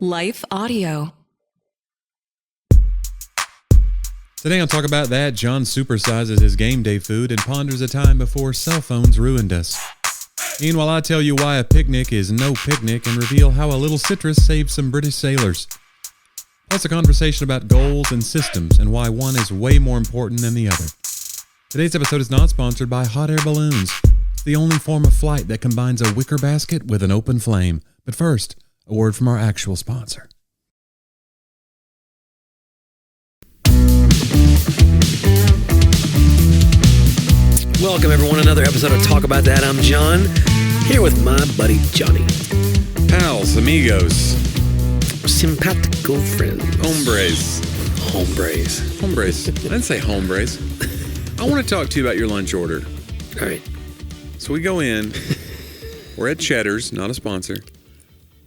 Life Audio. Today on Talk About That, John supersizes his game day food and ponders a time before cell phones ruined us. Meanwhile, I tell you why a picnic is no picnic and reveal how a little citrus saved some British sailors. Plus a conversation about goals and systems and why one is way more important than the other. Today's episode is not sponsored by hot air balloons. It's the only form of flight that combines a wicker basket with an open flame. But first, a word from our actual sponsor. Welcome, everyone, another episode of Talk About That. I'm John, here with my buddy Johnny. Pals, amigos, Simpatico friends. hombres. Hombres. I didn't say hombres. I want to talk to you about your lunch order. All right. So we go in. We're at Cheddar's, not a sponsor.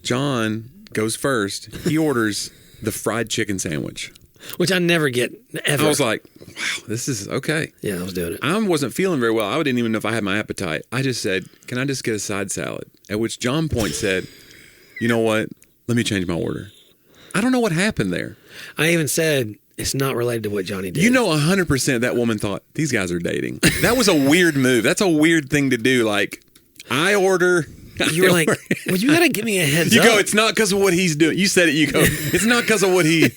John goes first. He orders the fried chicken sandwich. Which I never get, ever. I was like, wow, this is okay. Yeah, I was doing it. I wasn't feeling very well. I didn't even know if I had my appetite. I just said, can I just get a side salad? At which John Point said, you know what? Let me change my order. I don't know what happened there. I even said it's not related to what Johnny did. You know 100% that woman thought, these guys are dating. That was a weird move. That's a weird thing to do. Like, I order... You were like, well, you got to give me a heads up. You go, it's not because of what he's doing. You said it, you go, it's not because of what he...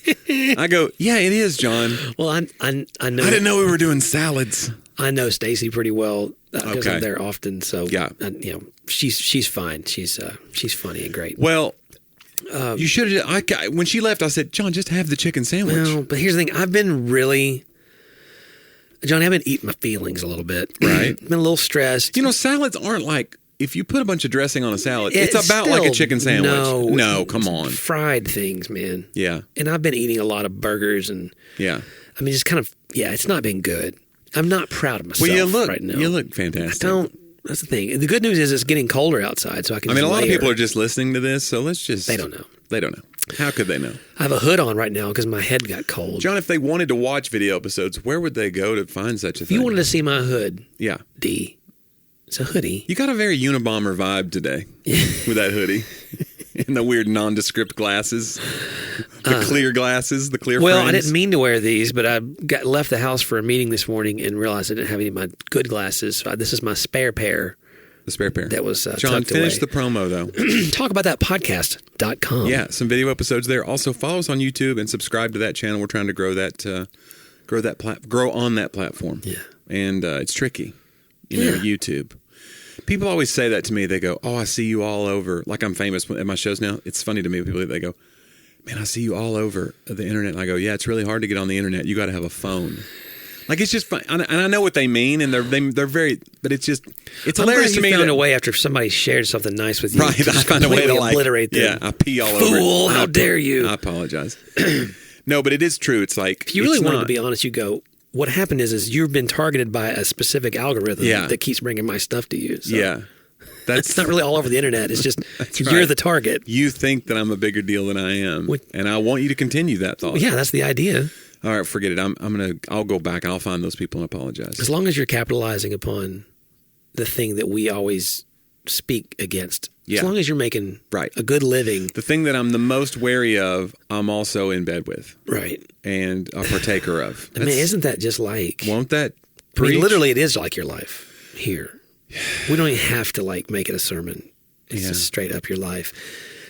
I go, yeah, it is, John. Well, I know. I didn't know we were doing salads. I know Stacy pretty well because Okay. I'm there often. So, Yeah. she's fine. She's funny and great. Well, you should have... When she left, I said, John, just have the chicken sandwich. Well, but here's the thing. I've been eating my feelings a little bit. Right. Been a little stressed. You know, salads aren't like... If you put a bunch of dressing on a salad, it's about still, like a chicken sandwich. No, come on. Fried things, man. Yeah. And I've been eating a lot of burgers and, Yeah. I mean, just kind of, it's not been good. I'm not proud of myself right now. You look fantastic. That's the thing. The good news is it's getting colder outside, so I can I mean, a lot of layer. people are just listening to this, so let's just... They don't know. They don't know. How could they know? I have a hood on right now because my head got cold. John, if they wanted to watch video episodes, where would they go to find such a If thing? you wanted to see my hood, Yeah. D, it's a hoodie. You got a very Unabomber vibe today with that hoodie. And the weird nondescript glasses. The clear glasses, the clear Well, frames. I didn't mean to wear these, but I left the house for a meeting this morning and realized I didn't have any of my good glasses. So this is my spare pair. The spare pair. That was John, tucked finish away. the promo, though. Talk about that podcast.com. Yeah, some video episodes there. Also, follow us on YouTube and subscribe to that channel. We're trying to grow on that platform. Yeah. And it's tricky, YouTube. People always say that to me. They go, oh, I see you all over. Like I'm famous at my shows now. It's funny to me. People, they go, man, I see you all over the internet. And I go, yeah, it's really hard to get on the internet. You got to have a phone. Like, it's just fun. And I know what they mean. And they're very, but it's hilarious to me. You found a way after somebody shared something nice with you. Right. To I find a way to obliterate them. Yeah, I pee all over it. Fool, how dare you. I apologize. No, but it is true. It's like, if you really wanted to be honest, you go, what happened is you've been targeted by a specific algorithm that keeps bringing my stuff to you. So yeah. That's not really all over the internet. It's just you're right. the target. You think that I'm a bigger deal than I am. And I want you to continue that thought. Well, yeah, that's the idea. All right, forget it. I'll go back. I'll find those people and apologize. As long as you're capitalizing upon the thing that we always speak against. Yeah. As long as you're making a good living. The thing that I'm the most wary of, I'm also in bed with. Right. And a partaker of. I mean, isn't that just like... Won't that I mean, literally, it is like your life here. We don't even have to make it a sermon. It's just straight up your life.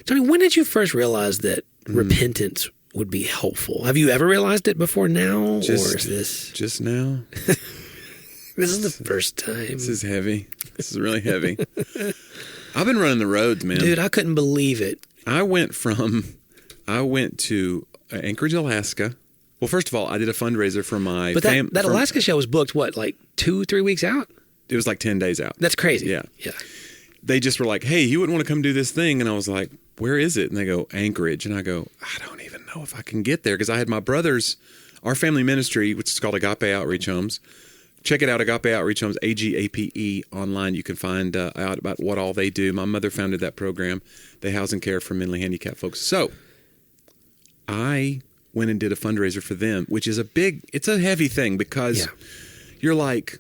Johnny, when did you first realize that repentance would be helpful? Have you ever realized it before now? Or is this... Just now? This is the first time. This is heavy. This is really heavy. I've been running the roads, man. Dude, I couldn't believe it. I went to Anchorage, Alaska. Well, first of all, I did a fundraiser for my family. But that Alaska show was booked, what, like 2-3 weeks out? It was like 10 days out. That's crazy. Yeah. Yeah. They just were like, hey, you wouldn't want to come do this thing. And I was like, where is it? And they go, Anchorage. And I go, I don't even know if I can get there. Because I had my brother's, our family ministry, which is called Agape Outreach Homes. Check it out, Agape Outreach Homes, AGAPE online. You can find out about what all they do. My mother founded that program. They house and care for mentally handicapped folks. So I went and did a fundraiser for them, which is it's a heavy thing because you're like,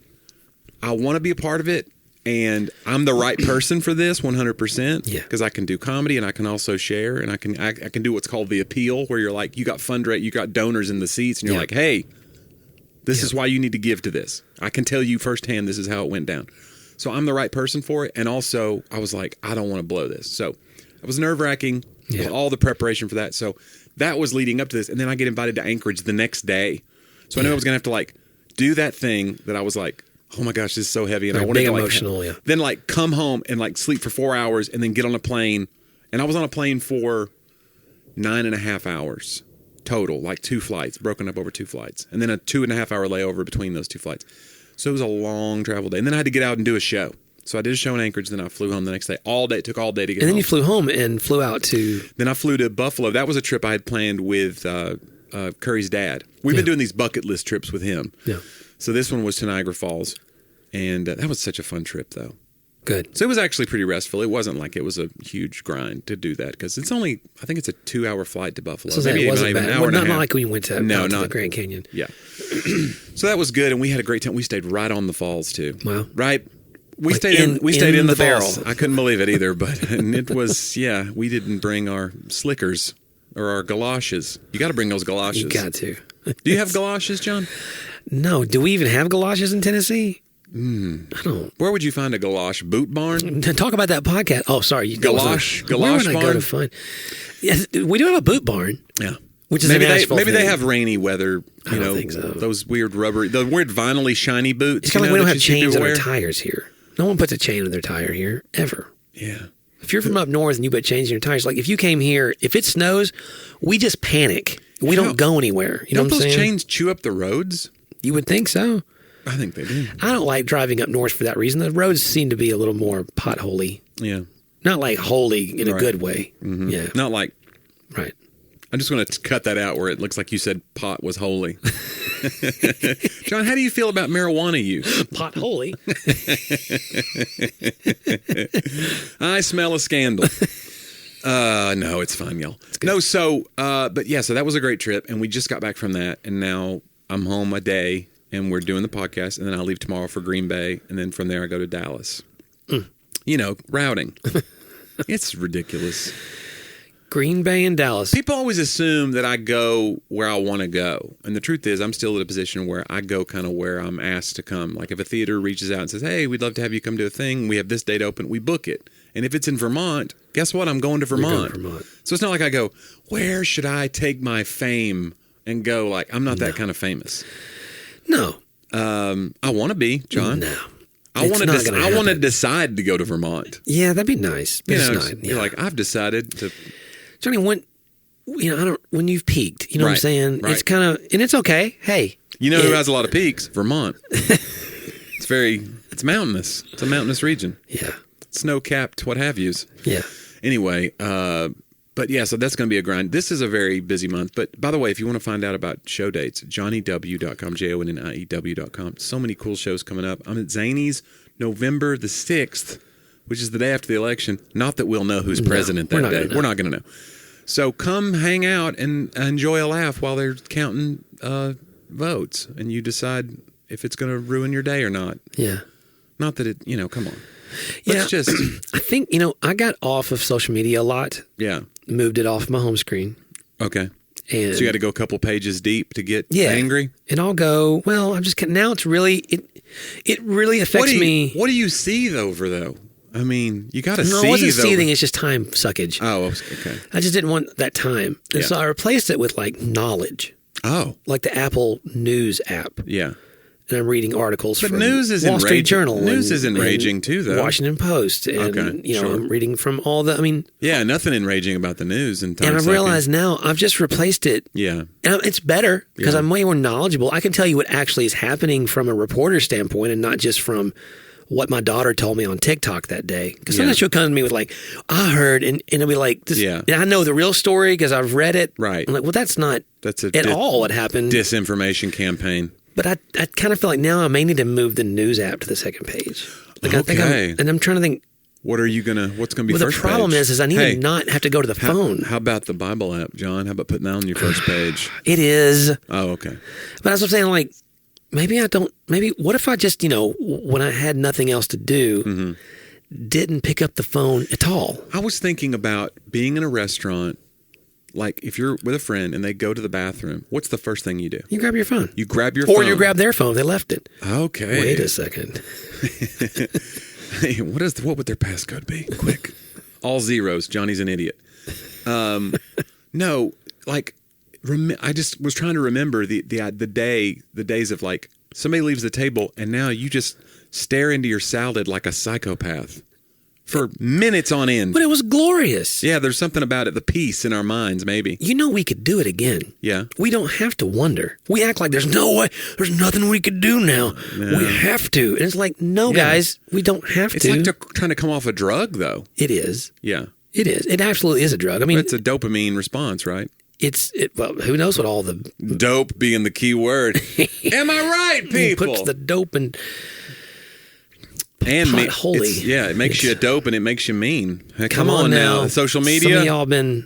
I want to be a part of it. And I'm the right person for this 100%. Yeah. Because I can do comedy and I can also share and I can do what's called the appeal, where you're like, you got donors in the seats and you're like, hey, this is why you need to give to this. I can tell you firsthand this is how it went down. So I'm the right person for it. And also I was like, I don't want to blow this. So it was nerve-wracking. Yeah. All the preparation for that. So that was leading up to this. And then I get invited to Anchorage the next day. So I knew I was going to have to like do that thing that I was like, oh my gosh, this is so heavy. And I wanted to like, emotional, then like come home and like sleep for 4 hours and then get on a plane. And I was on a plane for 9.5 hours total, like 2 flights, broken up over 2 flights. And then a 2.5 hour layover between those 2 flights. So it was a long travel day. And then I had to get out and do a show. So I did a show in Anchorage. Then I flew home the next day. All day. It took all day to get home. And then you flew home and flew out to... Then I flew to Buffalo. That was a trip I had planned with Curry's dad. We've been doing these bucket list trips with him. Yeah. So this one was to Niagara Falls. And that was such a fun trip, though. Good. So it was actually pretty restful. It wasn't like it was a huge grind to do that because it's only, I think it's a 2-hour flight to Buffalo. So maybe even an hour and a half. Not like when you went to, to the Grand Canyon. Yeah. So that was good, and we had a great time. We stayed right on the falls too. Wow. Right. We stayed in the falls. I couldn't believe it either, and it was we didn't bring our slickers or our galoshes. You got to bring those galoshes. You got to. Do you have galoshes, John? No. Do we even have galoshes in Tennessee? I don't. Where would you find a galosh? Boot barn? Talk about that podcast. Oh, sorry. Galosh where would barn? I go to find? Yes, we do have a boot barn. Yeah. Which is maybe an asphalt maybe thing. they have rainy weather. I don't think so. Those weird rubbery, the weird vinily shiny boots. It's kind of like we don't have chains on our tires here. No one puts a chain on their tire here, ever. Yeah. If you're from up north and you put chains in your tires, like if you came here, if it snows, we just panic. We don't go anywhere. You know what I'm saying? Don't those chains chew up the roads? You would think so. I think they do. I don't like driving up north for that reason. The roads seem to be a little more potholey. Yeah. Not like holy in a good way. Mm-hmm. Yeah. Not like... Right. I'm just going to cut that out where it looks like you said pot was holy. John, how do you feel about marijuana use? Pot holy? I smell a scandal. No, it's fine, y'all. No, so that was a great trip, and we just got back from that, and now I'm home a day, and we're doing the podcast, and then I'll leave tomorrow for Green Bay, and then from there I go to Dallas. Routing. It's ridiculous. Green Bay and Dallas. People always assume that I go where I want to go. And the truth is, I'm still at a position where I go kind of where I'm asked to come. Like if a theater reaches out and says, hey, we'd love to have you come to a thing. We have this date open. We book it. And if it's in Vermont, guess what? I'm going to Vermont. So it's not like I go, where should I take my fame and go? Like, I'm not that kind of famous. No. I want to be, John. No. I want to decide to go to Vermont. Yeah, that'd be nice. But you're like, I've decided to... Johnny, when you've peaked, you know what I'm saying? Right. It's kind of, and it's okay. Hey. You know who has a lot of peaks? Vermont. It's mountainous. It's a mountainous region. Yeah. Snow-capped, what have yous. Yeah. Anyway, but yeah, so that's going to be a grind. This is a very busy month. But by the way, if you want to find out about show dates, JonnieW.com, JonnieW.com. So many cool shows coming up. I'm at Zany's November the 6th, which is the day after the election. Not that we'll know who's president that day. We're not going to know. So come hang out and enjoy a laugh while they're counting votes, and you decide if it's going to ruin your day or not. Yeah. Not that it, come on. Let's just... I think, I got off of social media a lot. Yeah. Moved it off my home screen. Okay. And so you got to go a couple pages deep to get angry? And I'll go, well, I'm just... Now it's really... It really affects me. What do you see over, though? I mean, you got to see. No, it wasn't seething. It's just time suckage. Oh, okay. I just didn't want that time. And so I replaced it with like knowledge. Oh. Like the Apple News app. Yeah. And I'm reading articles from news is Wall Street Journal. News is enraging too, though. Washington Post. And, I'm reading from all the, Yeah, nothing enraging about the news. And I realize now I've just replaced it. Yeah. And it's better because I'm way more knowledgeable. I can tell you what actually is happening from a reporter standpoint and not just from what my daughter told me on TikTok that day. Because sometimes she'll come to me with like, I heard, and it'll be like, this, and I know the real story because I've read it. Right. I'm like, well, that's not at all what happened. Disinformation campaign. But I kind of feel like now I may need to move the news app to the second page. Like okay. And I'm trying to think. What's going to be first page? Well, the problem is I need to not have to go to the phone. How about the Bible app, John? How about putting that on your first page? It is. Oh, okay. But that's what I'm saying, like, maybe I don't. Maybe what if I just, when I had nothing else to do, didn't pick up the phone at all? I was thinking about being in a restaurant. Like, if you're with a friend and they go to the bathroom, what's the first thing you do? You grab your phone. You grab your phone. Or you grab their phone. They left it. Okay. Wait a second. Hey, what would their passcode be? Quick. All zeros. Johnny's an idiot. No, like, I just was trying to remember the days of, like, somebody leaves the table and now you just stare into your salad like a psychopath. For minutes on end. But it was glorious. Yeah, there's something about it. The peace in our minds, maybe. We could do it again. Yeah. We don't have to wonder. We act like there's no way, there's nothing we could do now. No. We have to. And it's like, no, guys, we don't have to. It's like trying to come off a drug, though. It is. Yeah. It is. It absolutely is a drug. I mean, it's a dopamine response, right? Well, who knows what all the... Dope being the key word. Am I right, people? He puts the dope in... And it makes you a dope and it makes you mean. Come on now. Social media.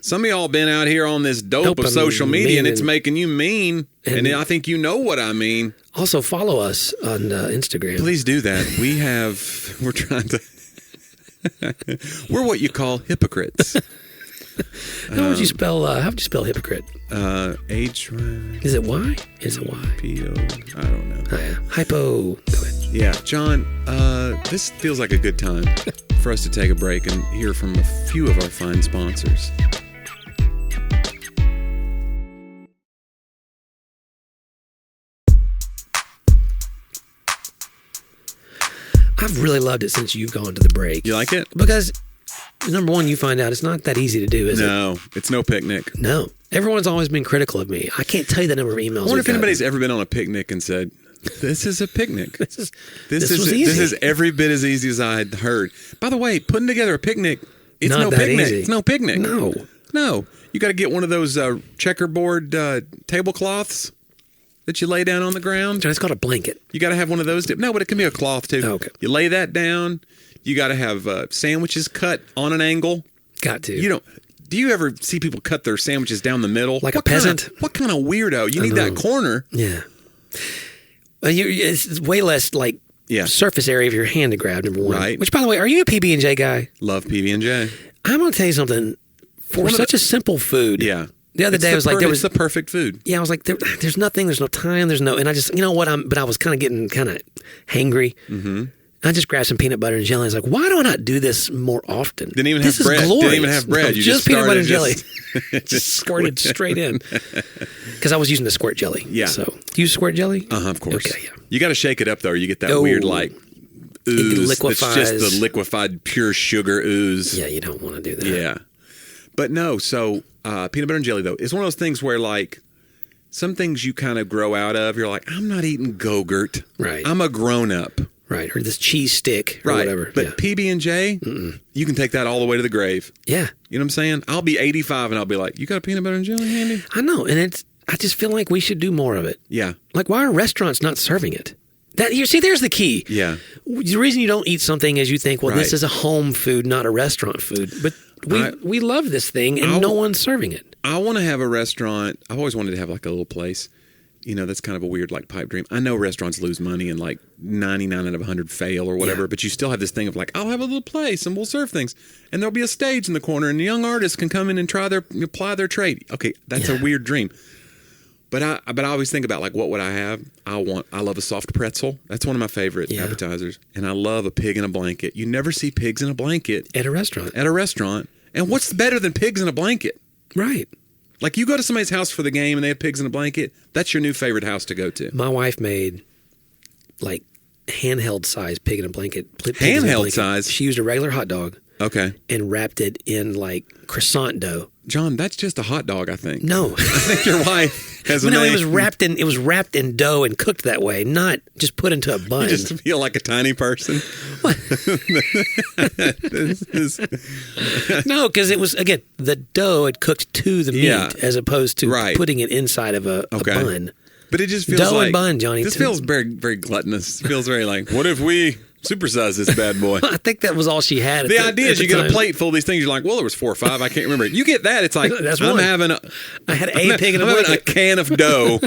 Some of y'all been out here on this dope of social media and it's making you mean. And I think you know what I mean. Also follow us on Instagram. Please do that. We're trying to, we're what you call hypocrites. How would you spell hypocrite? H. Is it Y? Is it Y? P-O. I don't know. Oh, yeah. Hypo. Go ahead. Yeah, John, this feels like a good time for us to take a break and hear from a few of our fine sponsors. I've really loved it since you've gone to the break. You like it? Because, number one, you find out it's not that easy to do, is it? No, it's no picnic. No. Everyone's always been critical of me. I can't tell you the number of emails. I wonder if anybody's ever been on a picnic and said, this is a picnic. This is every bit as easy as I had heard. By the way, putting together a picnic, it's no picnic. Easy. It's no picnic. No. You got to get one of those checkerboard tablecloths that you lay down on the ground. It's called a blanket. You got to have one of those. No, but it can be a cloth too. Oh, okay. You lay that down. You got to have sandwiches cut on an angle. Got to. Do you ever see people cut their sandwiches down the middle? Like a peasant? What kind of weirdo? You need that corner. Yeah. It's way less surface area of your hand to grab, number one. Right. Which, by the way, are you a PB&J guy? Love PB&J. I'm going to tell you something. For such a simple food. Yeah. The other day, I was like, it's the perfect food. Yeah, I was like, there's nothing, there's no time, and I just, but I was kind of getting hangry. Mm-hmm. I just grabbed some peanut butter and jelly. I was like, why do I not do this more often? Didn't even have bread. Glorious. Didn't even have bread. No, you just peanut butter and jelly. Just squirted straight in. Because I was using the squirt jelly. Yeah. So, do you use squirt jelly? Of course. Okay, yeah. You got to shake it up, though, or you get that weird, ooze. It liquefies. It's just the liquefied, pure sugar ooze. Yeah, you don't want to do that. Yeah. But no, so peanut butter and jelly, though, is one of those things where, some things you kind of grow out of. You're like, I'm not eating Go-Gurt. Right. I'm a grown-up. Right, or this cheese stick or whatever. But PB&J, you can take that all the way to the grave. Yeah. You know what I'm saying? I'll be 85 and I'll be like, you got a peanut butter and jelly handy? I know, and I just feel like we should do more of it. Yeah. Like, why are restaurants not serving it? There's the key. Yeah. The reason you don't eat something is you think, well, this is a home food, not a restaurant food. But we love this thing, and no one's serving it. I want to have a restaurant. I've always wanted to have a little place. That's kind of a weird pipe dream. I know restaurants lose money and 99 out of 100 fail or whatever, but you still have this thing of I'll have a little place and we'll serve things. And there'll be a stage in the corner and the young artists can come in and apply their trade. Okay, that's a weird dream. But I always think about what would I have? I love a soft pretzel. That's one of my favorite appetizers. And I love a pig in a blanket. You never see pigs in a blanket. At a restaurant. And what's better than pigs in a blanket? Right. You go to somebody's house for the game and they have pigs in a blanket. That's your new favorite house to go to. My wife made handheld size pig in a blanket. Handheld size? She used a regular hot dog. Okay. And wrapped it in croissant dough. John, that's just a hot dog, I think. No. I think your wife has a name. It was wrapped in dough and cooked that way, not just put into a bun. You just feel like a tiny person. No, because it was, again, the dough had cooked to the meat as opposed to putting it inside of a bun. But it just feels dough and bun, Johnny. This feels very, very gluttonous. It feels very what if we Supersize this bad boy. I think that was all she had. The idea is you get a plate full of these things. You're like, well, there was 4 or 5. I can't remember. You get that. It's like, That's I'm one. having a pig and I'm having a can of dough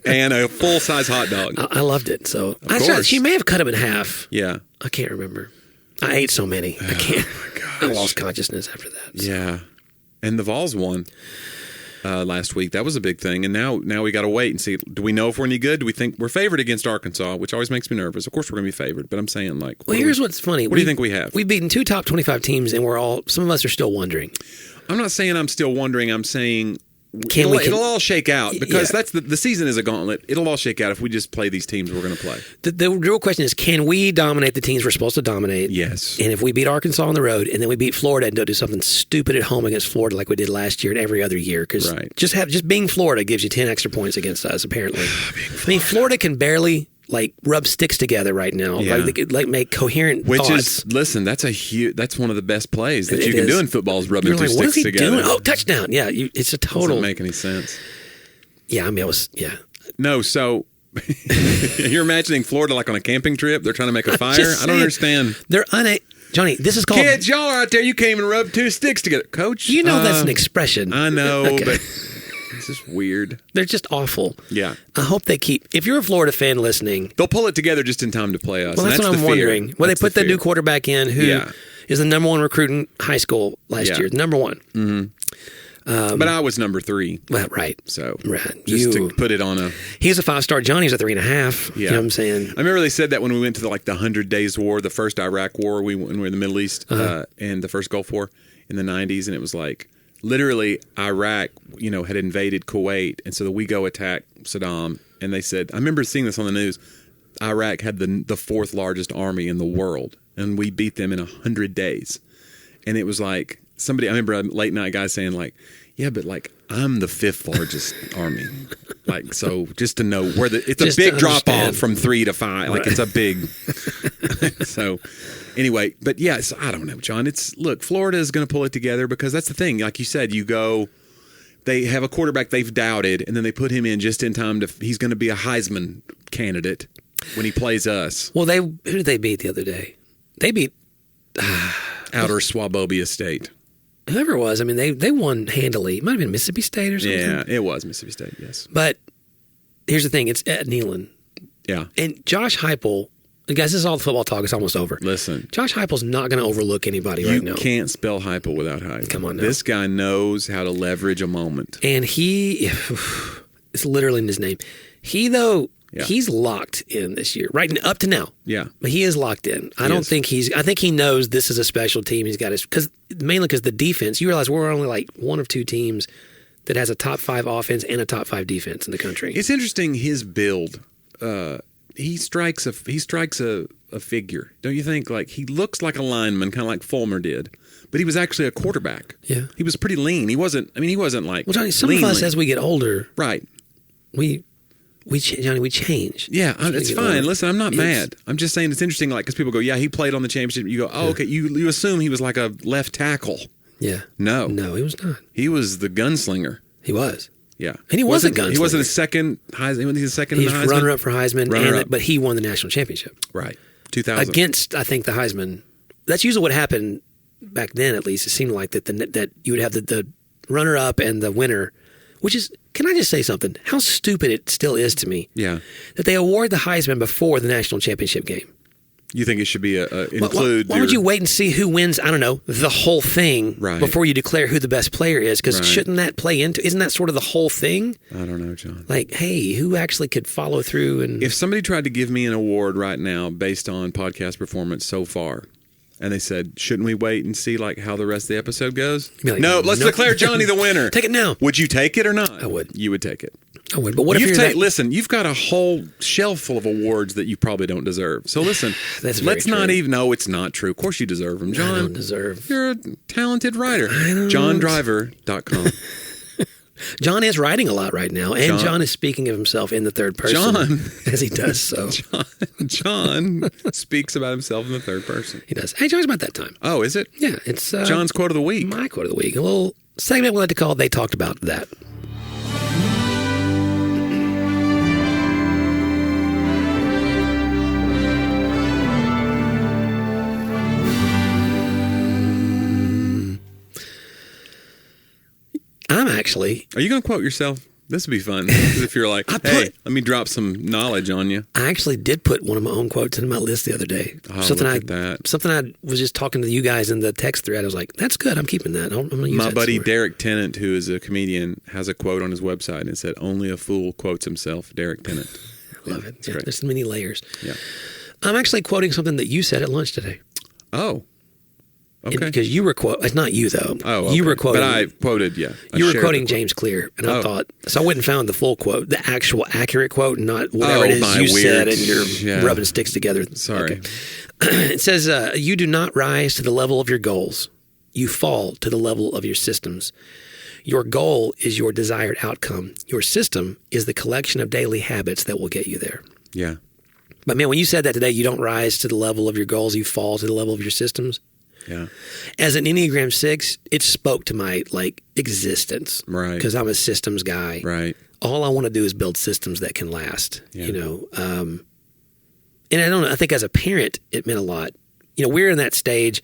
and a full-size hot dog. I loved it. So Of course. she may have cut them in half. Yeah. I can't remember. I ate so many. I can't. gosh. I lost consciousness after that. So. Yeah. And the Vols won last week. That was a big thing. And now we got to wait and see. Do we know if we're any good? Do we think we're favored against Arkansas, which always makes me nervous? Of course we're going to be favored, but I'm saying like. Well, here's what's funny. What do you think we have? We've beaten 2 top 25 teams, and some of us are still wondering. I'm not saying I'm still wondering. I'm saying It'll all shake out because that's the season is a gauntlet. It'll all shake out if we just play these teams we're going to play. The real question is, can we dominate the teams we're supposed to dominate? Yes. And if we beat Arkansas on the road and then we beat Florida and don't do something stupid at home against Florida like we did last year and every other year, because just being Florida gives you 10 extra points against us, apparently. I mean, Florida can barely rub sticks together right now. Yeah. They could make coherent thoughts. Listen, that's one of the best plays that you can do in football is rubbing 2 what sticks is he together. doing? Oh, touchdown. Yeah, it's a total. Doesn't make any sense. Yeah, I mean, No, so you're imagining Florida like on a camping trip. They're trying to make a fire. I don't understand. They're Johnny, this is called... Kids, y'all are out there. You can't even rub 2 sticks together. Coach? You know that's an expression. I know, Okay. but it's just weird. They're just awful. Yeah. I hope they keep... If you're a Florida fan listening... They'll pull it together just in time to play us. Well, that's what I'm wondering. Well, they put the new quarterback in who is the number 1 recruit in high school last year. Number 1. Mm-hmm. But I was number 3. Well, right. So right. Just to put it on a... He's a 5-star. Johnny's a 3.5. Yeah. You know what I'm saying? I remember they said that when we went to the 100 Days War, the first Iraq War, when we were in the Middle East, and the first Gulf War in the 90s, and it was literally Iraq, had invaded Kuwait, and so we go attack Saddam, and they said, I remember seeing this on the news, Iraq had the 4th largest army in the world, and we beat them in 100 days. And it was I remember a late night guy saying yeah, but I'm the 5th largest army. So just to know where it's a big drop off from 3 to 5. It's a big. So anyway, but yes, I don't know, John. Florida is going to pull it together because that's the thing. Like you said, they have a quarterback they've doubted, and then they put him in just in time he's going to be a Heisman candidate when he plays us. Well, who did they beat the other day? They beat Outer Swabobia State. Whoever it was, I mean, they won handily. It might have been Mississippi State or something. Yeah, it was Mississippi State, yes. But here's the thing. It's at Neyland. Yeah. And Josh Heupel, and guys, this is all the football talk. It's almost over. Listen. Josh Heupel's not going to overlook anybody right now. You can't spell Heupel without hype. Come on now. This guy knows how to leverage a moment. And it's literally in his name. He's locked in this year, right up to now. Yeah. But he is locked in. I think he knows this is a special team. He's got mainly because the defense, you realize we're only 1 of 2 teams that has a top 5 offense and a top 5 defense in the country. It's interesting his build. He strikes a figure. Don't you think? He looks like a lineman, kind of like Fulmer did. But he was actually a quarterback. Yeah. He was pretty lean. He wasn't like Well, Johnny, some of us as we get older, right. We change. Yeah, it's fine. Listen, I'm not mad. I'm just saying it's interesting, because people go, yeah, he played on the championship. You go, oh, okay. You assume he was like a left tackle. Yeah. No, he was not. He was the gunslinger. He was. Yeah, and he was a gunslinger. He wasn't a second Heisman. He's a second. He's in the Heisman. Runner-up for Heisman, but he won the national championship. Right, 2000 against I think the Heisman. That's usually what happened back then. At least it seemed like that you would have the runner-up and the winner. Which is, can I just say something? How stupid it still is to me. Yeah. That they award the Heisman before the national championship game. You think it should be include? Why would you wait and see who wins? I don't know, the whole thing before you declare who the best player is? Because shouldn't that play into? Isn't that sort of the whole thing? I don't know, John. Hey, who actually could follow through? And if somebody tried to give me an award right now based on podcast performance so far, and they said, shouldn't we wait and see how the rest of the episode goes? No, let's declare Johnny the winner. Take it now. Would you take it or not? I would. You would take it. I would. But what if you're listen, you've got a whole shelf full of awards that you probably don't deserve. So listen, let's not even. No, it's not true. Of course you deserve them, John. I don't deserve. You're a talented writer. JohnDriver.com. John is writing a lot right now, and John is speaking of himself in the third person as he does so. John speaks about himself in the third person. He does. Hey, John's about that time. Oh, is it? Yeah, it's John's quote of the week. My quote of the week. A little segment we like to call "They Talked About That." actually. Are you going to quote yourself? This would be fun. If you're like, hey, let me drop some knowledge on you. I actually did put one of my own quotes in my list the other day. Oh, something I was just talking to you guys in the text thread. I was like, that's good. I'm keeping that. I'm going to use my that buddy somewhere. Derek Tennant, who is a comedian, has a quote on his website, and it said, "Only a fool quotes himself." Derek Tennant. I love it. Yeah, there's many layers. Yeah. I'm actually quoting something that you said at lunch today. Oh. Okay. Because you were quoting, it's not you though. Oh, okay. You were quoting. But I quoted, yeah. You were quoting James Clear, and I thought, so I went and found the full quote, the actual accurate quote, not whatever it is you said and you're rubbing sticks together. Sorry. Okay. It says, you do not rise to the level of your goals. You fall to the level of your systems. Your goal is your desired outcome. Your system is the collection of daily habits that will get you there. Yeah. But man, when you said that today, you don't rise to the level of your goals, you fall to the level of your systems. Yeah. As an Enneagram 6, it spoke to my existence. Right. Because I'm a systems guy. Right. All I want to do is build systems that can last. Yeah. And I don't know. I think as a parent, it meant a lot. We're in that stage.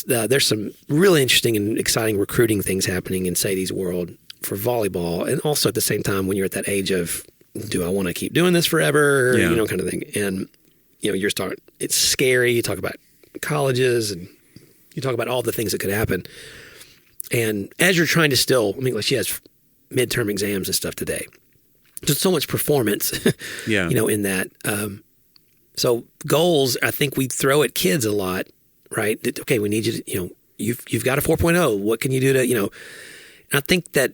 There's some really interesting and exciting recruiting things happening in Sadie's world for volleyball, and also at the same time when you're at that age of, do I want to keep doing this forever? Yeah. Kind of thing. And it's scary. You talk about colleges and you talk about all the things that could happen. And as you're trying to she has midterm exams and stuff today. There's so much performance, in that. So goals, I think we throw at kids a lot, right? Okay, we need you to, you've got a 4.0. What can you do to, and I think that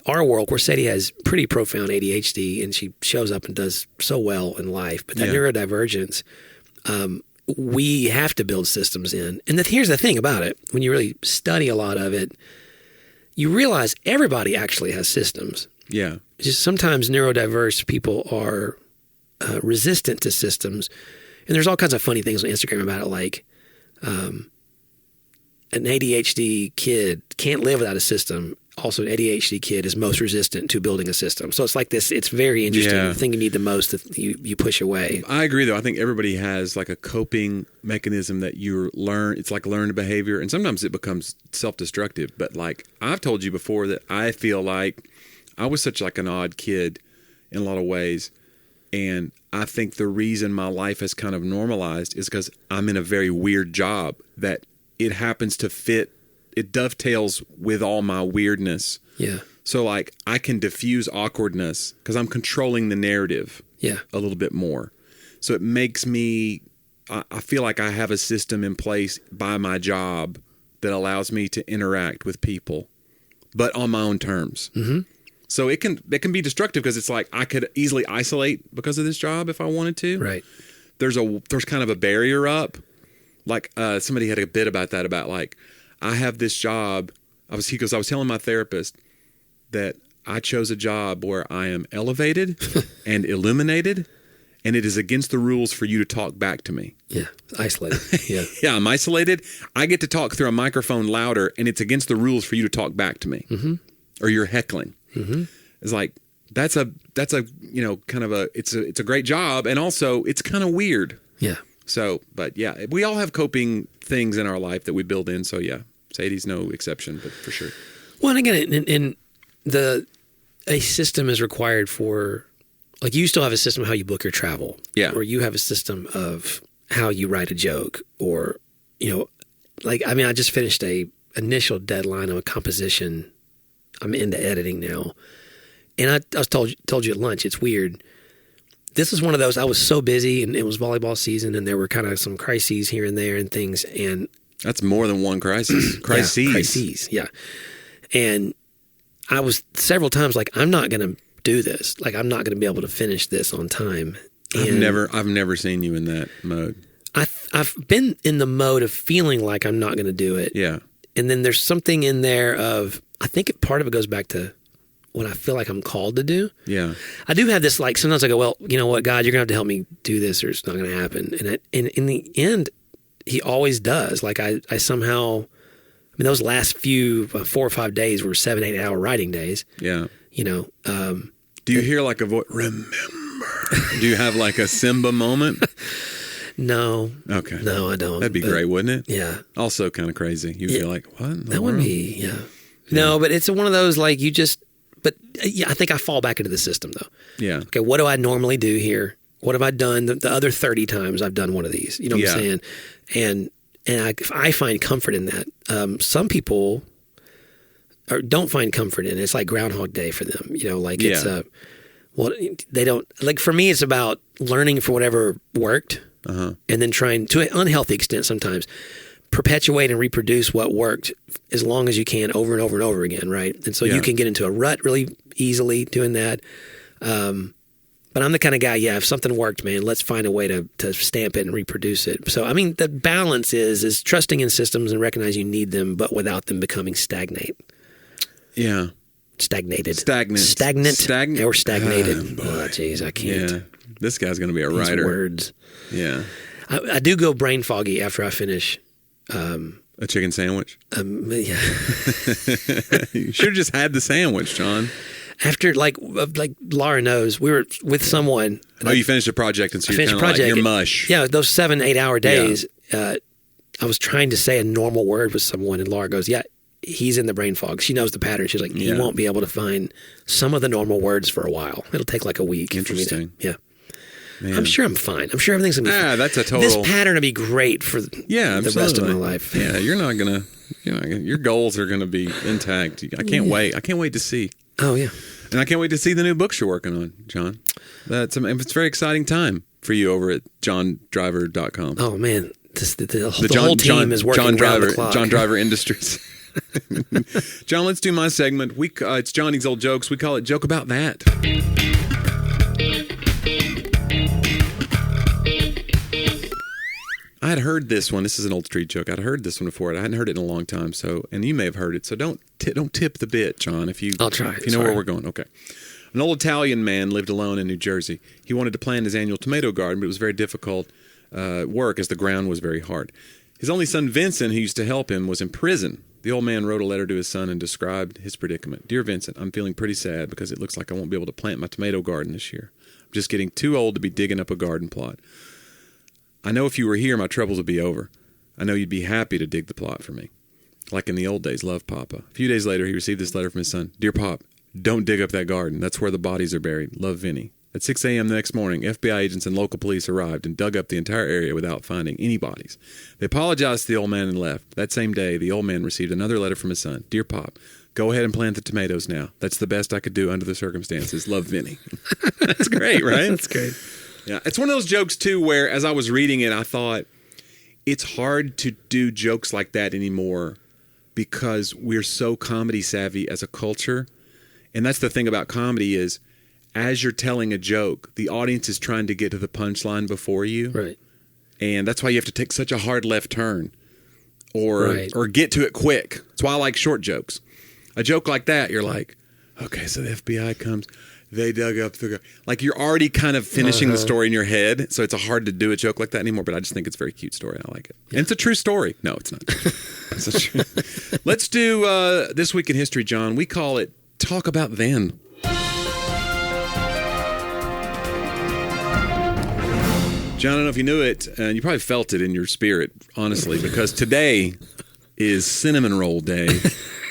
our world, where Sadie has pretty profound ADHD and she shows up and does so well in life, but that neurodivergence, we have to build systems in. And here's the thing about it. When you really study a lot of it, you realize everybody actually has systems. Yeah. Just sometimes neurodiverse people are resistant to systems. And there's all kinds of funny things on Instagram about it, like an ADHD kid can't live without a system. Also, an ADHD kid is most resistant to building a system. So it's like this, it's very interesting. Yeah. The thing you need the most that you push away. I agree, though. I think everybody has like a coping mechanism that you learn. It's like learned behavior. And sometimes it becomes self-destructive. But like I've told you before that I feel like I was such like an odd kid in a lot of ways. And I think the reason my life has kind of normalized is because I'm in a very weird job that it happens to fit. It dovetails with all my weirdness. Yeah. So like I can diffuse awkwardness because I'm controlling the narrative a little bit more. So it makes me, I feel like I have a system in place by my job that allows me to interact with people, but on my own terms. Mm-hmm. So it can be destructive because it's like I could easily isolate because of this job if I wanted to. Right. There's kind of a barrier up. Like somebody had a bit about that, about like, I have this job. I was telling my therapist that I chose a job where I am elevated and illuminated, and it is against the rules for you to talk back to me. Yeah, isolated. Yeah. Yeah, I'm isolated. I get to talk through a microphone louder, and it's against the rules for you to talk back to me. Mm-hmm. Or you're heckling. Mm-hmm. It's like that's a kind of it's a great job, and also it's kind of weird. Yeah. So, but yeah, we all have coping things in our life that we build in. So yeah, Sadie's no exception, but for sure. Well, and again, a system is required for, like, you still have a system of how you book your travel. Yeah. Or you have a system of how you write a joke, or, I just finished a initial deadline of a composition. I'm into editing now. And I was told you at lunch, it's weird. This is one of those, I was so busy and it was volleyball season and there were kind of some crises here and there and things. And that's more than one crisis. Crises. Yeah. And I was several times like, I'm not going to do this. Like, I'm not going to be able to finish this on time. And I've never seen you in that mode. I've been in the mode of feeling like I'm not going to do it. Yeah. And then there's something in there of, I think part of it goes back to what I feel like I'm called to do. Yeah. I do have this, like, sometimes I go, well, you know what, God, you're going to have to help me do this or it's not going to happen. And in the end, he always does. Like, I somehow, those last few 4 or 5 days were 7-8 hour writing days. Yeah. Do you hear like a voice, remember? Do you have like a Simba moment? No. Okay. No, I don't. That'd be great, wouldn't it? Yeah. Also kind of crazy. You'd be like, what in the that world? would be, yeah. No, but it's one of those like you just. But yeah, I think I fall back into the system though. Yeah. Okay, what do I normally do here? What have I done the other 30 times I've done one of these? You know what I'm saying? And I find comfort in that. Some people don't find comfort in it. It's like Groundhog Day for them. You know, like it's well, they don't like. For me, it's about learning from whatever worked, and then trying to an unhealthy extent sometimes perpetuate and reproduce what worked as long as you can over and over and over again, right? And so you can get into a rut really easily doing that. But I'm the kind of guy, if something worked, man, let's find a way to stamp it and reproduce it. So, I mean, the balance is trusting in systems and recognize you need them, but without them becoming stagnate. Yeah. Stagnated. Stagnant. Stagnant or stagnated. Oh, jeez, I can't. Yeah. This guy's going to be a writer. These words. Yeah. I do go brain foggy after I finish. A chicken sandwich? Yeah. You should have just had the sandwich, John. After, like Laura knows, we were with someone. Oh, you finished a project, and so you're kind of like, you're mush. Yeah, those 7-8 hour days, I was trying to say a normal word with someone, and Laura goes, he's in the brain fog. She knows the pattern. She's like, he won't be able to find some of the normal words for a while. It'll take like a week. Interesting. For me to, Man. I'm sure I'm fine. I'm sure everything's going to be fine. That's a total... This pattern will be great for the rest of my life. Yeah, you're not going to... your goals are going to be intact. I can't wait. I can't wait to see. Oh, yeah. And I can't wait to see the new books you're working on, John. It's a very exciting time for you over at johndriver.com. Oh, man. The whole team is working around the clock. John Driver Industries. John, let's do my segment. It's Johnny's Old Jokes. We call it Joke About That. I had heard this one. This is an old street joke. I'd heard this one before. I hadn't heard it in a long time. And you may have heard it. So don't tip the bit, John. I'll try. If you know where we're going. Okay. An old Italian man lived alone in New Jersey. He wanted to plant his annual tomato garden, but it was very difficult work as the ground was very hard. His only son, Vincent, who used to help him, was in prison. The old man wrote a letter to his son and described his predicament. Dear Vincent, I'm feeling pretty sad because it looks like I won't be able to plant my tomato garden this year. I'm just getting too old to be digging up a garden plot. I know if you were here, my troubles would be over. I know you'd be happy to dig the plot for me. Like in the old days, love, Papa. A few days later, he received this letter from his son. Dear Pop, don't dig up that garden. That's where the bodies are buried. Love, Vinny. At 6 a.m. the next morning, FBI agents and local police arrived and dug up the entire area without finding any bodies. They apologized to the old man and left. That same day, the old man received another letter from his son. Dear Pop, go ahead and plant the tomatoes now. That's the best I could do under the circumstances. Love, Vinny. That's great, right? That's great. Yeah, it's one of those jokes, too, where as I was reading it, I thought it's hard to do jokes like that anymore because we're so comedy savvy as a culture. And that's the thing about comedy is as you're telling a joke, the audience is trying to get to the punchline before you. Right. And that's why you have to take such a hard left turn or get to it quick. That's why I like short jokes. A joke like that, you're like, okay, so the FBI comes... They dug up the... Like, you're already kind of finishing the story in your head, so it's hard to do a joke like that anymore, but I just think it's a very cute story. I like it. Yeah. And it's a true story. No, it's not. Let's do This Week in History, John. We call it Talk About Then. John, I don't know if you knew it, and you probably felt it in your spirit, honestly, because today is Cinnamon Roll Day,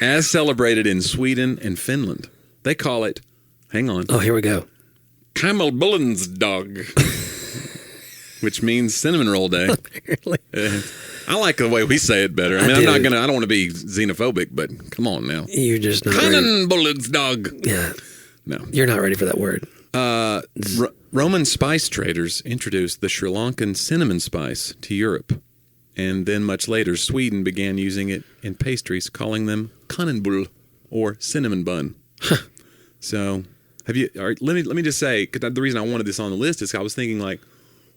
as celebrated in Sweden and Finland. They call it... Hang on. Oh, here we go. Kammelbullensdag, which means Cinnamon Roll Day. Apparently. I like the way we say it better. I mean, I don't want to be xenophobic, but come on now. You're just not Kammelbullensdag. Yeah. No. You're not ready for that word. Roman spice traders introduced the Sri Lankan cinnamon spice to Europe. And then much later, Sweden began using it in pastries, calling them kanelbulle, or cinnamon bun. So... let me just say, because the reason I wanted this on the list is I was thinking, like,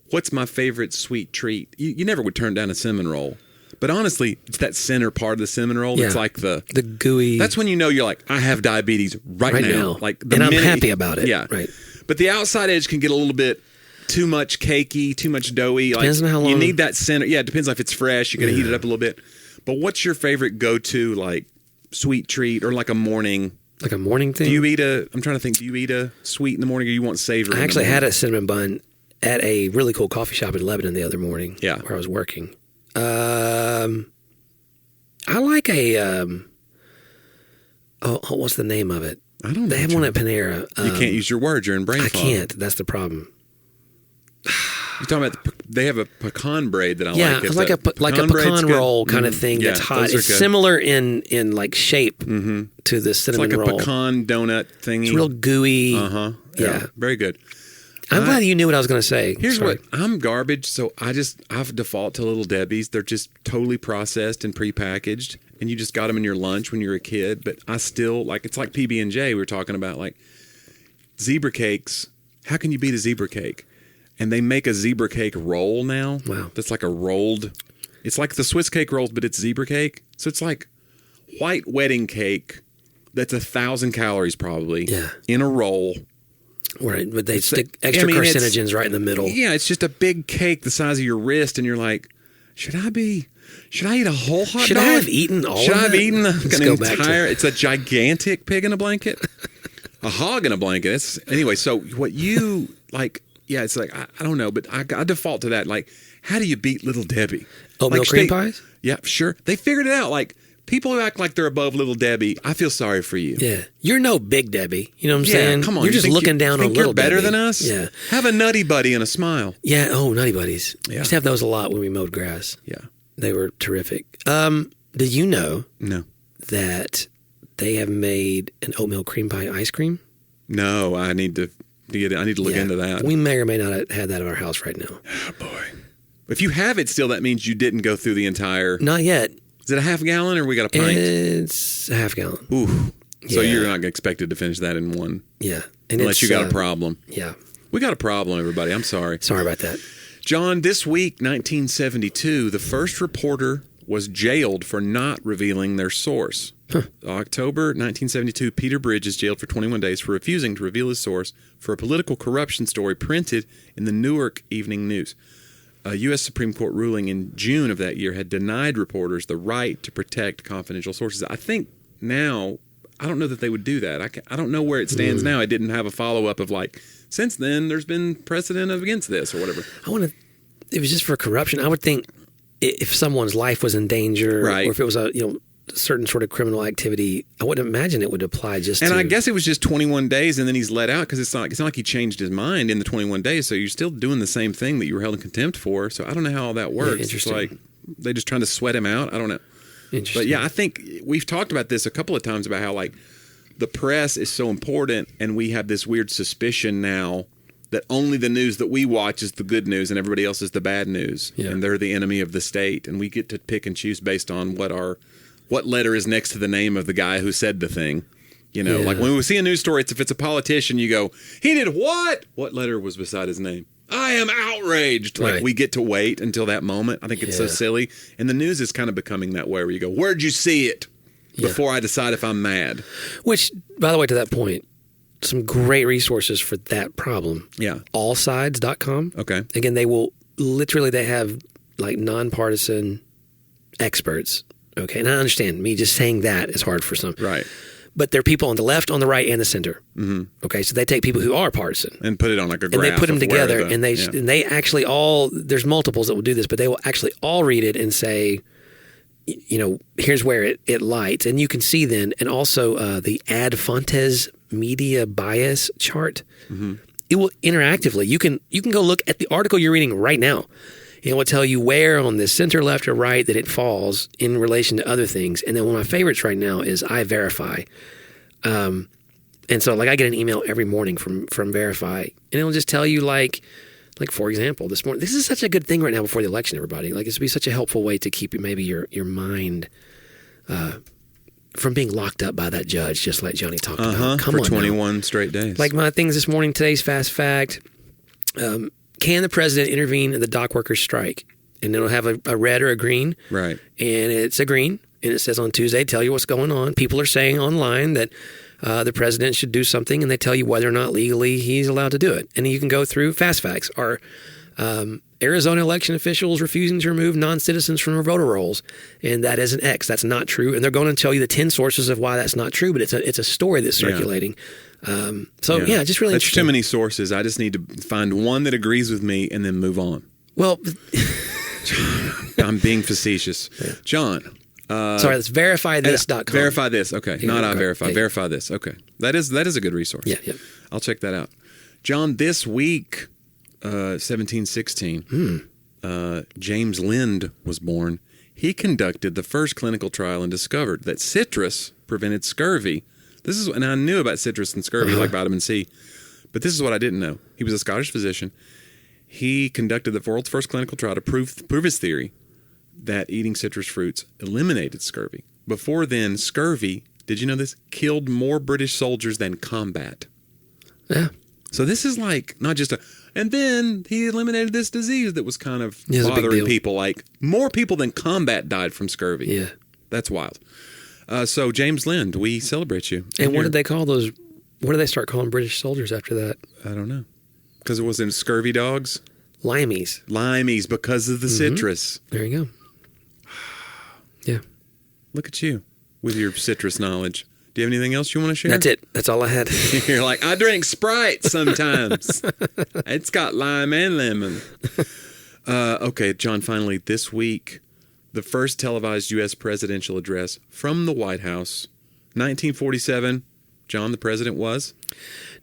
what's my favorite sweet treat? You never would turn down a cinnamon roll. But honestly, it's that center part of the cinnamon roll. It's like the gooey. That's when you know you're like, I have diabetes right now. Like and I'm happy about it. Yeah. Right. But the outside edge can get a little bit too much cakey, too much doughy. Depends on how long. You need that center. Yeah, it depends on if it's fresh. You're going to heat it up a little bit. But what's your favorite go-to, like, sweet treat or like a morning... Like a morning thing? I'm trying to think, do you eat a sweet in the morning or you want savory? I actually had a cinnamon bun at a really cool coffee shop in Lebanon the other morning where I was working. I like Oh, what's the name of it? I don't know. They have one at Panera. You can't use your words. You're in brain fog. I can't. That's the problem. You're talking about they have a pecan braid that I like. Yeah, it's like a pecan roll kind of thing that's hot. It's similar in like shape to the cinnamon roll. It's like a pecan donut thingy. It's real gooey. Yeah, very good. I'm glad you knew what I was going to say. Here's what I'm garbage, so I default to Little Debbie's. They're just totally processed and prepackaged, and you just got them in your lunch when you were a kid. But I still it's like PB&J. We were talking about like zebra cakes. How can you beat a zebra cake? And they make a zebra cake roll now. Wow. That's like it's like the Swiss cake rolls, but it's zebra cake. So it's like white wedding cake that's 1,000 calories probably in a roll. Right, but they stick extra carcinogens right in the middle. Yeah, it's just a big cake the size of your wrist, and you're like, should I eat a whole hot dog? Should I have eaten all of it? Should I have eaten it's a gigantic pig in a blanket? A hog in a blanket. Anyway, so what you like... Yeah, it's like, I don't know, but I default to that. Like, how do you beat Little Debbie? Oatmeal cream pies? Yeah, sure. They figured it out. Like, people who act like they're above Little Debbie, I feel sorry for you. Yeah. You're no Big Debbie. You know what I'm saying? Come on. You're just looking down on Little Debbie. You're better than us? Yeah. Have a Nutty Buddy and a smile. Yeah. Oh, Nutty Buddies. Yeah. We used to have those a lot when we mowed grass. Yeah. They were terrific. Did you know that they have made an oatmeal cream pie ice cream? No, I need to look into that. We may or may not have had that at our house right now. Oh, boy. If you have it still, that means you didn't go through the entire... Not yet. Is it a half gallon or we got a pint? It's a half gallon. Ooh. So you're not expected to finish that in one. Yeah. Unless you got a problem. Yeah. We got a problem, everybody. I'm sorry. Sorry about that. John, this week, 1972, the first reporter was jailed for not revealing their source. October 1972, Peter Bridge is jailed for 21 days for refusing to reveal his source for a political corruption story printed in the Newark Evening News. A U.S. Supreme Court ruling in June of that year had denied reporters the right to protect confidential sources. I think now, I don't know that they would do that. I don't know where it stands now. I didn't have a follow-up of like, since then, there's been precedent against this or whatever. If it was just for corruption, I would think if someone's life was in danger, or if it was a certain sort of criminal activity, I wouldn't imagine it would apply just and to... I guess it was just 21 days and then he's let out because it's not like he changed his mind in the 21 days. So you're still doing the same thing that you were held in contempt for. So I don't know how all that works. Yeah, interesting. It's like they just trying to sweat him out. I don't know. Interesting. But yeah, I think we've talked about this a couple of times about how like the press is so important and we have this weird suspicion now that only the news that we watch is the good news and everybody else is the bad news. Yeah. And they're the enemy of the state. And we get to pick and choose based on what letter is next to the name of the guy who said the thing. Like when we see a news story, if it's a politician, you go, he did what? What letter was beside his name? I am outraged. Like we get to wait until that moment. I think it's so silly. And the news is kind of becoming that way where you go, where'd you see it? Before I decide if I'm mad. Which, by the way, to that point, some great resources for that problem. Yeah. Allsides.com. Okay. Again, they have like nonpartisan experts. Okay. And I understand me just saying that is hard for some. Right. But there are people on the left, on the right, and the center. Mm-hmm. Okay. So they take people who are partisan. And put it on like a graph. And they put them together and they actually there's multiples that will do this, but they will actually all read it and say, here's where it lights. And you can see then, and also the Ad Fontes media bias chart. Mm-hmm. It will interactively. You can go look at the article you're reading right now. It will tell you where on the center, left, or right that it falls in relation to other things. And then one of my favorites right now is iVerify. And so like I get an email every morning from Verify, and it'll just tell you like for example, this morning, this is such a good thing right now before the election, everybody. Like this would be such a helpful way to keep your mind from being locked up by that judge, just like Jonnie talked about. For 21 straight days. Like my things this morning, today's fast fact. Can the president intervene in the dock workers' strike? And it'll have a red or a green. Right. And it's a green. And it says on Tuesday, tell you what's going on. People are saying online that the president should do something, and they tell you whether or not legally he's allowed to do it. And you can go through fast facts. Are Arizona election officials refusing to remove non-citizens from their voter rolls? And that is an X. That's not true. And they're going to tell you the 10 sources of why that's not true, but it's a story that's circulating. Just really That's interesting. Too many sources. I just need to find one that agrees with me and then move on. Well, I'm being facetious. Yeah. John, Sorry, that's verifythis.com. Verify this. Okay. Not I verify. Yeah. Verify this. Okay. That is a good resource. Yeah. I'll check that out. John, this week, 1716, James Lind was born. He conducted the first clinical trial and discovered that citrus prevented scurvy. And I knew about citrus and scurvy, like vitamin C, but this is what I didn't know. He was a Scottish physician. He conducted the world's first clinical trial to prove his theory that eating citrus fruits eliminated scurvy. Before then, scurvy, did you know this, killed more British soldiers than combat. Yeah. So this is like not just and then he eliminated this disease that was kind of Yeah, bothering people. Like more people than combat died from scurvy. Yeah. That's wild. So James Lind, we celebrate you. And what did they call those? What did they start calling British soldiers after that? I don't know. Because it was in scurvy dogs? Limeys. Limeys, because of the citrus. There you go. Yeah. Look at you with your citrus knowledge. Do you have anything else you want to share? That's it. That's all I had. You're like, I drink Sprite sometimes. It's got lime and lemon. Okay, John, finally, this week, the first televised U.S. presidential address from the White House. 1947, John, the president was?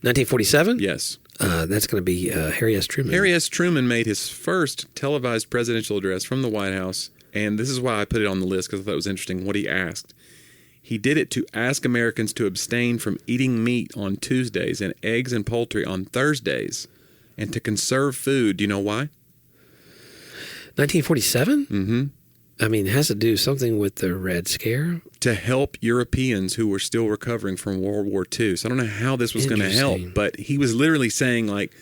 1947? Yes. That's going to be Harry S. Truman. Harry S. Truman made his first televised presidential address from the White House, and this is why I put it on the list, because I thought it was interesting what he asked. He did it to ask Americans to abstain from eating meat on Tuesdays and eggs and poultry on Thursdays, and to conserve food. Do you know why? 1947? Mm-hmm. I mean, it has to do something with the Red Scare. To help Europeans who were still recovering from World War II. So I don't know how this was going to help, but he was literally saying, like,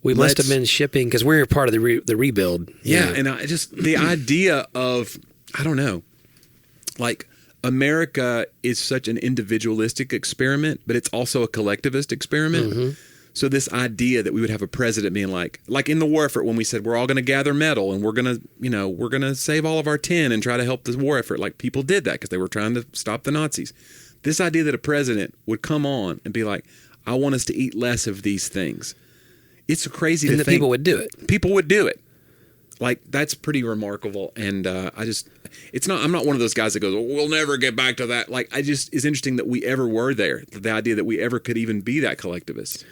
we must have been shipping, because we're part of the rebuild. Yeah, and I just, the idea of, I don't know, like, America is such an individualistic experiment, but it's also a collectivist experiment. Mm-hmm. So this idea that we would have a president being like in the war effort when we said we're all going to gather metal and we're going to save all of our tin and try to help the war effort. Like, people did that because they were trying to stop the Nazis. This idea that a president would come on and be like, I want us to eat less of these things. It's crazy to think. And people would do it. People would do it. Like, that's pretty remarkable. And I'm not one of those guys that goes, we'll never get back to that. Like, it's interesting that we ever were there. The idea that we ever could even be that collectivist.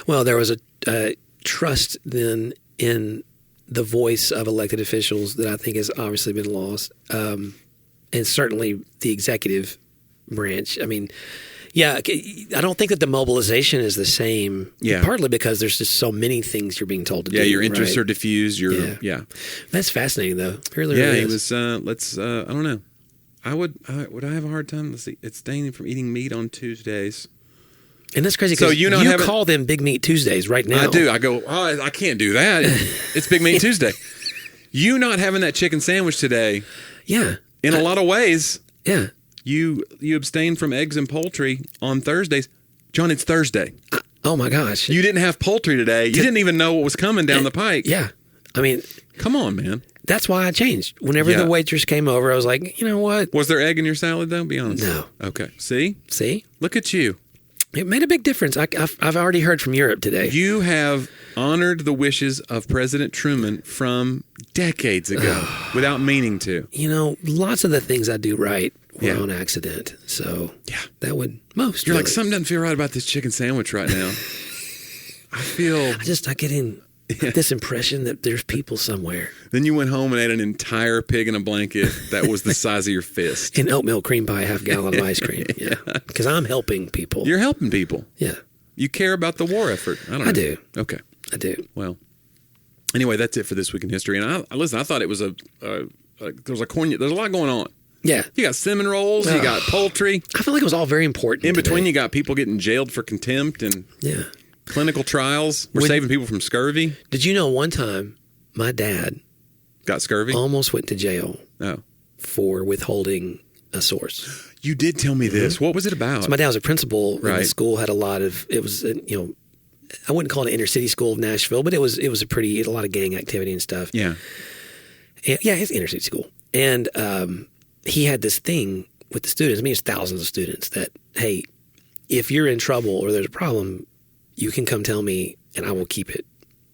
Well, there was a trust then in the voice of elected officials that I think has obviously been lost. And certainly the executive branch. I mean, yeah, I don't think that the mobilization is the same. Yeah. Partly because there's just so many things you're being told to do. Yeah, your interests are diffused. Yeah. That's fascinating, though. It really is. He was, I don't know. Would I have a hard time, abstaining from eating meat on Tuesdays? And that's crazy because you call them Big Meat Tuesdays right now. I do. I go, I can't do that. It's Big Meat Tuesday. You not having that chicken sandwich today. Yeah. In a lot of ways. Yeah. You abstain from eggs and poultry on Thursdays. John, it's Thursday. Oh, my gosh. You didn't have poultry today. You didn't even know what was coming down the pike. Yeah. I mean. Come on, man. That's why I changed. Whenever the waitress came over, I was like, you know what? Was there egg in your salad, though? Be honest. No. Okay. See? Look at you. It made a big difference. I've already heard from Europe today. You have honored the wishes of President Truman from decades ago without meaning to. You know, lots of the things I do right were on accident. So that would most. You're like, something doesn't feel right about this chicken sandwich right now. I get in this impression that there's people somewhere. Then you went home and ate an entire pig in a blanket that was the size of your fist. And oatmeal cream pie, half gallon of ice cream. Yeah. Because I'm helping people. You're helping people. Yeah. You care about the war effort. I do. Okay. I do. Well, anyway, that's it for This Week in History. And I thought it was there's a lot going on. Yeah. You got cinnamon rolls, you got poultry. I feel like it was all very important. In between, you got people getting jailed for contempt and clinical trials. We're saving people from scurvy. Did you know one time my dad got scurvy? Almost went to jail for withholding a source. You did tell me this. What was it about? So my dad was a principal, and the school had a lot of, it was, I wouldn't call it an inner city school of Nashville, but it was a lot of gang activity and stuff. Yeah. And, it's inner city school. And he had this thing with the students. I mean, it's thousands of students that, hey, if you're in trouble or there's a problem, you can come tell me and I will keep it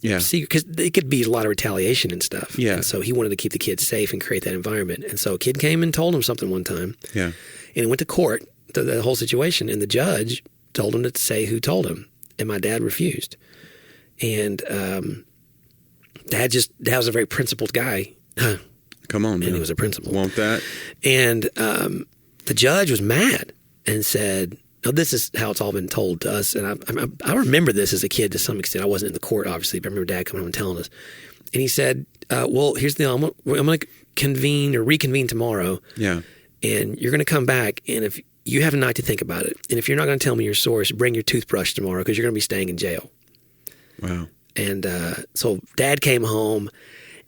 Yeah. Because it could be a lot of retaliation and stuff. Yeah. And so he wanted to keep the kids safe and create that environment. And so a kid came and told him something one time. Yeah. And it went to court, the whole situation, and the judge told him to say who told him. And my dad refused. And Dad was a very principled guy. Come on, and he was a principal. Want that? And the judge was mad and said, "No, this is how it's all been told to us." And I remember this as a kid to some extent. I wasn't in the court, obviously, but I remember Dad coming home and telling us. And he said, "Well, here's the deal. I'm going to reconvene tomorrow. Yeah. And you're going to come back, and if you have a night to think about it, and if you're not going to tell me your source, bring your toothbrush tomorrow because you're going to be staying in jail." Wow. And so Dad came home.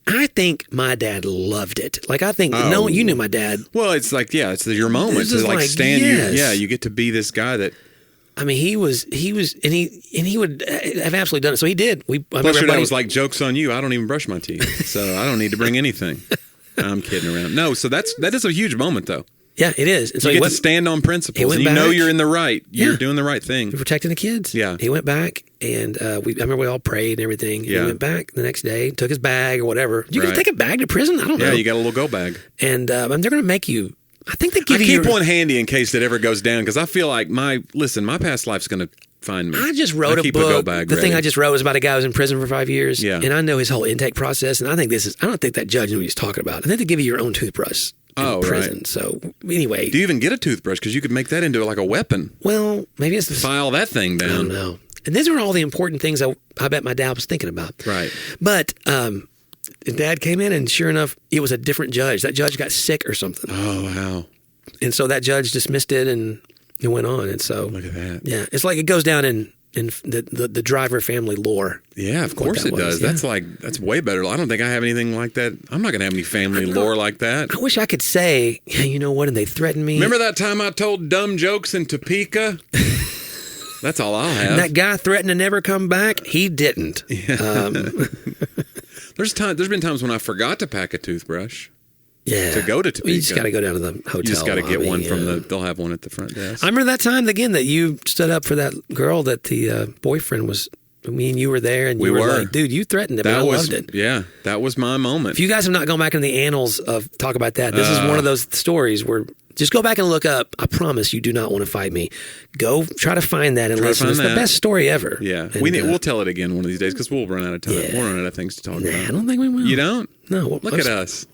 I think my dad loved it. Like, I think, no, you knew my dad. Well, it's like, yeah, it's your moment. It's like stand, yes. you get to be this guy that. I mean, he was, and he would have absolutely done it. So he did. Plus, your dad was like, "Joke's on you. I don't even brush my teeth, so I don't need to bring anything." I'm kidding around. No, so that is a huge moment, though. Yeah, it is. And so you get to stand on principles. And you know you're in the right. You're doing the right thing. You're protecting the kids. Yeah. He went back, and I remember we all prayed and everything. Yeah. He went back the next day, took his bag or whatever. You can take a bag to prison? I don't know. Yeah, you got a little go bag. And they're going to make you. I think they give you. I keep one handy in case it ever goes down because I feel like my past life's going to find me. I just wrote a book. The thing I just wrote was about a guy who was in prison for 5 years. Yeah. And I know his whole intake process. And I don't think that judge knew what he was talking about. I think they give you your own toothbrush in prison. Right. So anyway. Do you even get a toothbrush? Because you could make that into like a weapon. Well, maybe it's file that thing down. I don't know. And these are all the important things I bet my dad was thinking about. Right. But Dad came in, and sure enough, it was a different judge. That judge got sick or something. Oh, wow. And so that judge dismissed it, and it went on. And so look at that. Yeah, it's like it goes down in the Driver family lore. Yeah, of course it does. Yeah. That's way better. I don't think I have anything like that. I'm not going to have any family lore like that. I wish I could say, yeah, you know what, and they threatened me. Remember that time I told dumb jokes in Topeka? That's all I'll have. And that guy threatened to never come back. He didn't. Yeah. There's been times when I forgot to pack a toothbrush. Yeah. To go to Topeka. You just got to go down to the hotel. You just got to get one from they'll have one at the front desk. I remember that time, again, that you stood up for that girl that the boyfriend was, me and you were there, and you were like, dude, you threatened it, but I loved it. Yeah, that was my moment. If you guys have not gone back in the annals of talk about that, this is one of those stories where just go back and look up. I promise you do not want to fight me. Go try to find that and listen. It's the best story ever. Yeah. And, we'll tell it again one of these days because we'll run out of time. Yeah. We'll run out of things to talk about. I don't think we will. You don't? No. Look at us.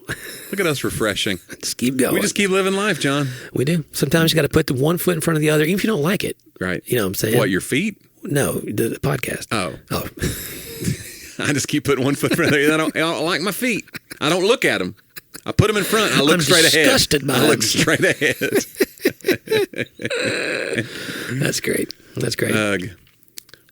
Look at us refreshing. Just keep going. We just keep living life, John. We do. Sometimes you got to put the one foot in front of the other, even if you don't like it. Right. You know what I'm saying? What, your feet? No, the podcast. Oh. I just keep putting one foot in front of the other. I don't like my feet. I don't look at them. I put them in front. I look straight ahead. I look straight ahead. That's great. That's great.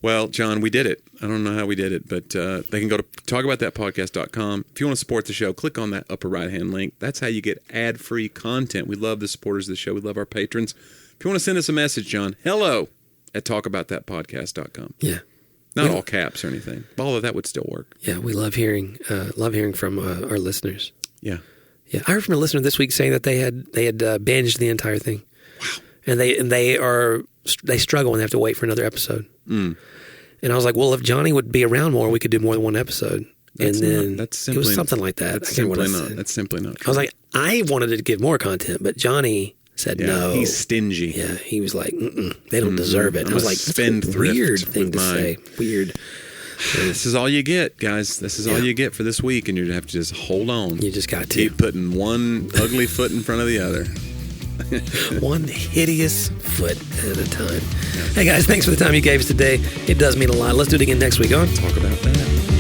Well, John, we did it. I don't know how we did it, but they can go to talkaboutthatpodcast.com. If you want to support the show, click on that upper right-hand link. That's how you get ad-free content. We love the supporters of the show. We love our patrons. If you want to send us a message, John, hello@talkaboutthatpodcast.com. Yeah. Not all caps or anything. Although that would still work. Yeah, we love hearing from our listeners. Yeah. Yeah, I heard from a listener this week saying that they had binged the entire thing. Wow. And they struggle when they have to wait for another episode. Mm. And I was like, well, if Johnny would be around more, we could do more than one episode. That's it was something like that. That's simply not true. I was like, I wanted to give more content, but Johnny said no. He's stingy. Yeah, he was like, they don't deserve it. I was like, that's a weird thing to say. Weird. This is all you get, guys. This is all you get for this week, and you have to just hold on. You just got to. Keep putting one ugly foot in front of the other. One hideous foot at a time. Yeah. Hey, guys, thanks for the time you gave us today. It does mean a lot. Let's do it again next week. Talk about that.